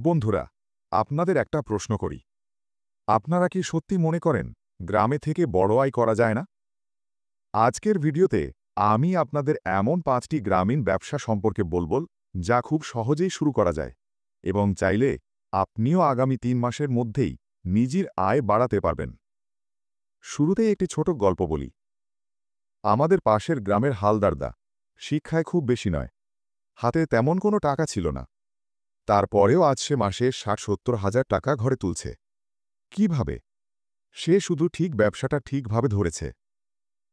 বন্ধুরা, আপনাদের একটা প্রশ্ন করি। আপনারা কি সত্যি মনে করেন গ্রামে থেকে বড় আয় করা যায় না? আজকের ভিডিওতে আমি আপনাদের এমন 5টি গ্রামীণ ব্যবসা সম্পর্কে বলবো যা খুব সহজেই শুরু করা যায় এবং চাইলে আপনিও আগামী 3 মাসের মধ্যেই নিজের আয় বাড়াতে পারবেন। শুরুতেই একটি ছোট গল্প বলি। আমাদের পাশের গ্রামের হালদারদা শিক্ষায় খুব বেশি নয়, হাতে তেমন কোনো টাকা ছিল না। তারপরেও আজ সে মাসে ৬০-৭০ হাজার টাকা ঘরে তুলছে। কিভাবে? সে শুধু ঠিক ব্যবসাটা ঠিকভাবে ধরেছে।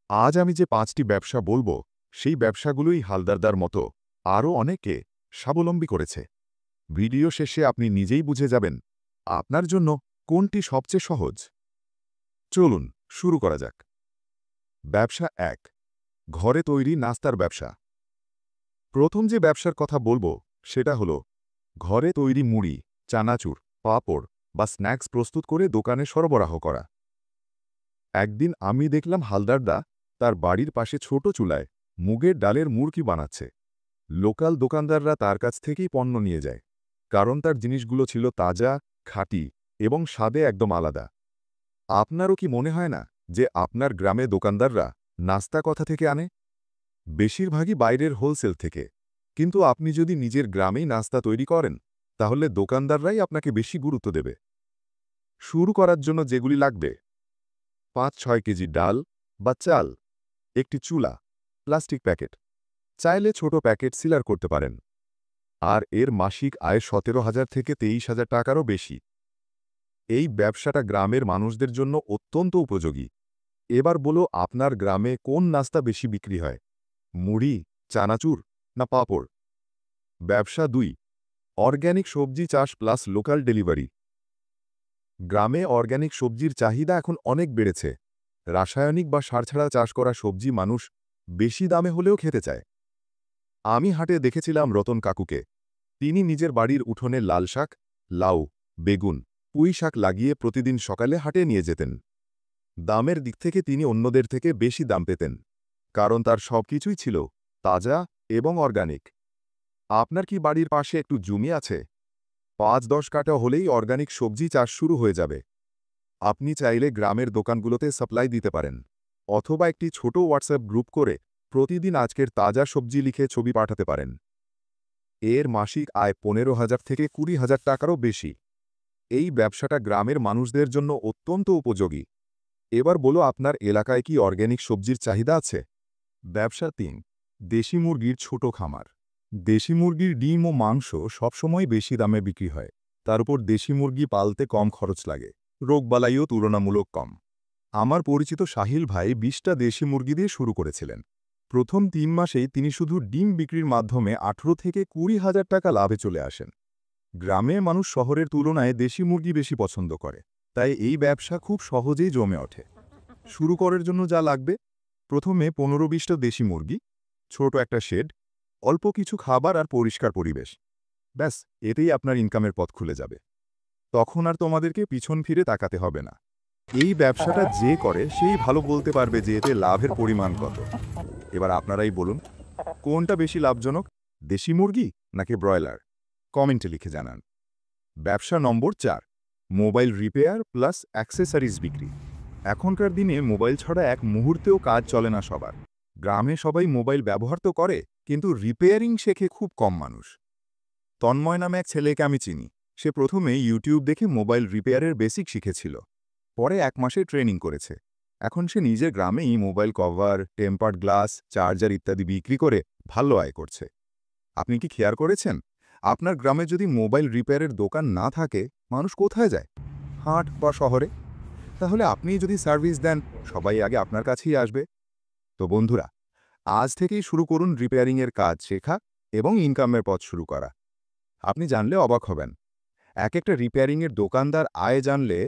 আজ আমি যে 5টি ব্যবসা বলবো, সেই ব্যবসাগুলোই হালদারদার মতো আরও অনেকে স্বাবলম্বী করেছে। ভিডিও শেষে আপনি নিজেই বুঝে যাবেন আপনার জন্য কোনটি সবচেয়ে সহজ। চলুন শুরু করা যাক। ব্যবসা 1, ঘরে তৈরি নাস্তার ব্যবসা। প্রথম যে ব্যবসার কথা বলবো সেটা হলো ঘরে তৈরি মুড়ি, চানাচুর, পাঁপড় বা স্ন্যাক্স প্রস্তুত করে দোকানে সরবরাহ করা। একদিন আমি দেখলাম হালদারদা তার বাড়ির পাশে ছোট চুলায় মুগের ডালের মুড়কি বানাচ্ছে। লোকাল দোকানদাররা তার কাছ থেকেই পণ্য নিয়ে যায়, কারণ তার জিনিসগুলো ছিল তাজা, খাঁটি এবং স্বাদে একদম আলাদা। আপনারও কি মনে হয় না যে আপনার গ্রামে দোকানদাররা নাস্তা কোথা থেকে আনে? বেশিরভাগই বাইরের হোলসেল থেকে। কিন্তু আপনি যদি নিজের গ্রামেই নাস্তা তৈরি করেন, তাহলে দোকানদাররাই আপনাকে বেশি গুরুত্ব দেবে। শুরু করার জন্য যেগুলি লাগবে: 5-6 কেজি ডাল বা চাল, একটি চুলা, প্লাস্টিক প্যাকেট, চাইলে ছোট প্যাকেট সিলার করতে পারেন। আর এর মাসিক আয় 17,000 থেকে 23,000 টাকারও বেশি। এই ব্যবসাটা গ্রামের মানুষদের জন্য অত্যন্ত উপযোগী। এবার বলো, আপনার গ্রামে কোন নাস্তা বেশি বিক্রি হয়? মুড়ি, চানাচুর না পাঁপড়? ব্যবসা 2, অর্গ্যানিক সবজি চাষ প্লাস লোকাল ডেলিভারি। গ্রামে অর্গ্যানিক সবজির চাহিদা এখন অনেক বেড়েছে। রাসায়নিক বা সার ছাড়া চাষ করা সবজি মানুষ বেশি দামে হলেও খেতে চায়। আমি হাটে দেখেছিলাম রতন কাকুকে। তিনি নিজের বাড়ির উঠোনে লাল শাক, লাউ, বেগুন, পুঁই শাক লাগিয়ে প্রতিদিন সকালে হাটে নিয়ে যেতেন। দামের দিক থেকে তিনি অন্যদের থেকে বেশি দাম পেতেন, কারণ তার সবকিছুই ছিল তাজা এবং অর্গানিক। আপনার কি বাড়ির পাশে একটু জমি আছে? 5-10 কাঠা হলেই অর্গানিক সবজি চাষ শুরু হয়ে যাবে। আপনি চাইলে গ্রামের দোকানগুলোতে সাপ্লাই দিতে পারেন, অথবা একটি ছোট হোয়াটসঅ্যাপ গ্রুপ করে প্রতিদিন আজকের তাজা সবজি লিখে ছবি পাঠাতে পারেন। এর মাসিক আয় 15,000 থেকে 20,000 টাকারও বেশি। এই ব্যবসাটা গ্রামের মানুষদের জন্য অত্যন্ত উপযোগী। এবার বলো, আপনার এলাকায় কি অর্গ্যানিক সবজির চাহিদা আছে? ব্যবসা 3, দেশি মুরগির ছোট খামার। দেশি মুরগির ডিম ও মাংস সবসময় বেশি দামে বিক্রি হয়। তার উপর দেশি মুরগি পালতে কম খরচ লাগে, রোগবালাইও তুলনামূলক কম। আমার পরিচিত সাহিল ভাই 20টা দেশি মুরগি দিয়ে শুরু করেছিলেন। প্রথম 3 মাসেই তিনি শুধু ডিম বিক্রির মাধ্যমে 18 থেকে 20,000 টাকা লাভে চলে আসেন। গ্রামে মানুষ শহরের তুলনায় দেশি মুরগি বেশি পছন্দ করে, তাই এই ব্যবসা খুব সহজেই জমে ওঠে। শুরু করার জন্য যা লাগবে: প্রথমে 15-20টা দেশি মুরগি, ছোট একটা শেড, অল্প কিছু খাবার আর পরিষ্কার পরিবেশ। ব্যাস, এতেই আপনার ইনকামের পথ খুলে যাবে। তখন আর তোমাদেরকে পিছন ফিরে তাকাতে হবে না। এই ব্যবসাটা যে করে সেই ভালো বলতে পারবে যে এতে লাভের পরিমাণ কত। এবার আপনারাই বলুন, কোনটা বেশি লাভজনক, দেশি মুরগি নাকি ব্রয়লার? কমেন্টে লিখে জানান। ব্যবসা নম্বর 4, মোবাইল রিপেয়ার প্লাস অ্যাক্সেসরিজ বিক্রি। এখনকার দিনে মোবাইল ছাড়া এক মুহূর্তেও কাজ চলে না সবার। গ্রামে সবাই মোবাইল ব্যবহার তো করে, কিন্তু রিপেয়ারিং শেখে খুব কম মানুষ। তন্ময় নামে এক ছেলেকে আমি চিনি। সে প্রথমে ইউটিউব দেখে মোবাইল রিপেয়ারের বেসিক শিখেছিল, পরে 1 মাসে ট্রেনিং করেছে। এখন সে নিজের গ্রামেই mobile cover, tempered glass, charger ইত্যাদি বিক্রি করে ভালো আয় করছে। আপনি কি খেয়াল করেছেন, আপনার গ্রামে যদি মোবাইল রিপেয়ারের দোকান না থাকে, মানুষ কোথায় যায়? হাট বা শহরে? তাহলে আপনি যদি সার্ভিস দেন, সবাই আগে আপনার কাছেই আসবে। তো বন্ধুরা, আজ থেকেই শুরু করুন রিপেয়ারিংয়ের কাজ শেখা এবং ইনকামের পথ শুরু করা। আপনি জানলে অবাক হবেন, এক একটা রিপেয়ারিংয়ের দোকানদার আয় জানলে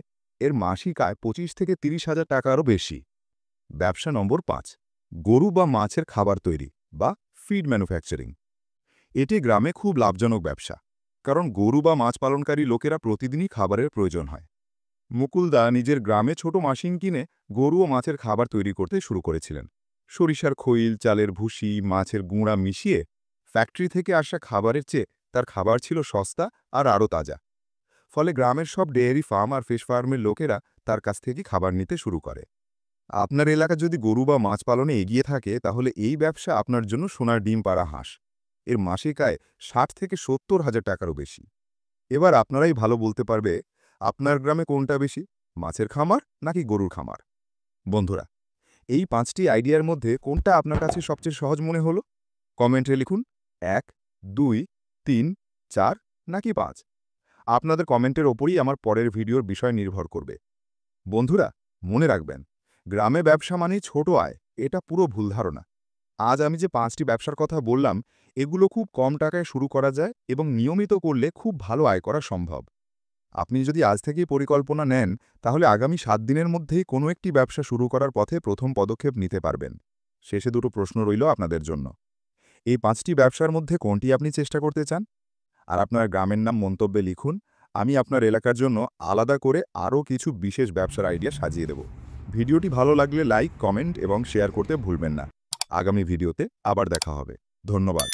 এর মাসিক আয় 25 থেকে 30,000 টাকারও বেশি। ব্যবসা নম্বর 5, গরু বা মাছের খাবার তৈরি বা ফিড ম্যানুফ্যাকচারিং। এটি গ্রামে খুব লাভজনক ব্যবসা, কারণ গরু বা মাছ পালনকারী লোকেরা প্রতিদিনই খাবারের প্রয়োজন হয়। মুকুলদা নিজের গ্রামে ছোট মেশিন কিনে গরু ও মাছের খাবার তৈরি করতে শুরু করেছিলেন। সরিষার খৈল, চালের ভুসি, মাছের গুঁড়া মিশিয়ে ফ্যাক্টরি থেকে আসা খাবারের চেয়ে তার খাবার ছিল সস্তা আর আরও তাজা। ফলে গ্রামের সব ডেয়ারি ফার্ম আর ফিশ ফার্মের লোকেরা তার কাছ থেকে খাবার নিতে শুরু করে। আপনার এলাকা যদি গরু বা মাছ পালনে এগিয়ে থাকে, তাহলে এই ব্যবসা আপনার জন্য সোনার ডিম পাড়া হাঁস। এর মাসিক আয় 60 থেকে 70,000 টাকারও বেশি। এবার আপনারাই ভালো বলতে পারবে আপনার গ্রামে কোনটা বেশি, মাছের খামার নাকি গরুর খামার। বন্ধুরা, এই 5টি আইডিয়ার মধ্যে কোনটা আপনার কাছে সবচেয়ে সহজ মনে হলো? কমেন্টে লিখুন 1, 2, 3, 4 নাকি 5। আপনাদের কমেন্টের ওপরই আমার পরের ভিডিওর বিষয় নির্ভর করবে। বন্ধুরা, মনে রাখবেন, গ্রামে ব্যবসা মানেই ছোট আয়, এটা পুরো ভুল ধারণা। আজ আমি যে 5টি ব্যবসার কথা বললাম, এগুলো খুব কম টাকায় শুরু করা যায় এবং নিয়মিত করলে খুব ভালো আয় করা সম্ভব। আপনি যদি আজ থেকেই পরিকল্পনা নেন, তাহলে আগামী 7 দিনের মধ্যেই কোনো একটি ব্যবসা শুরু করার পথে প্রথম পদক্ষেপ নিতে পারবেন। শেষে দুটো প্রশ্ন রইল আপনাদের জন্য। এই 5টি ব্যবসার মধ্যে কোনটি আপনি চেষ্টা করতে চান? আর আপনার গ্রামের নাম মন্তব্যে লিখুন। আমি আপনার এলাকার জন্য আলাদা করে আরও কিছু বিশেষ ব্যবসার আইডিয়া সাজিয়ে দেব। ভিডিওটি ভালো লাগলে লাইক, কমেন্ট এবং শেয়ার করতে ভুলবেন না। আগামী ভিডিওতে আবার দেখা হবে। ধন্যবাদ।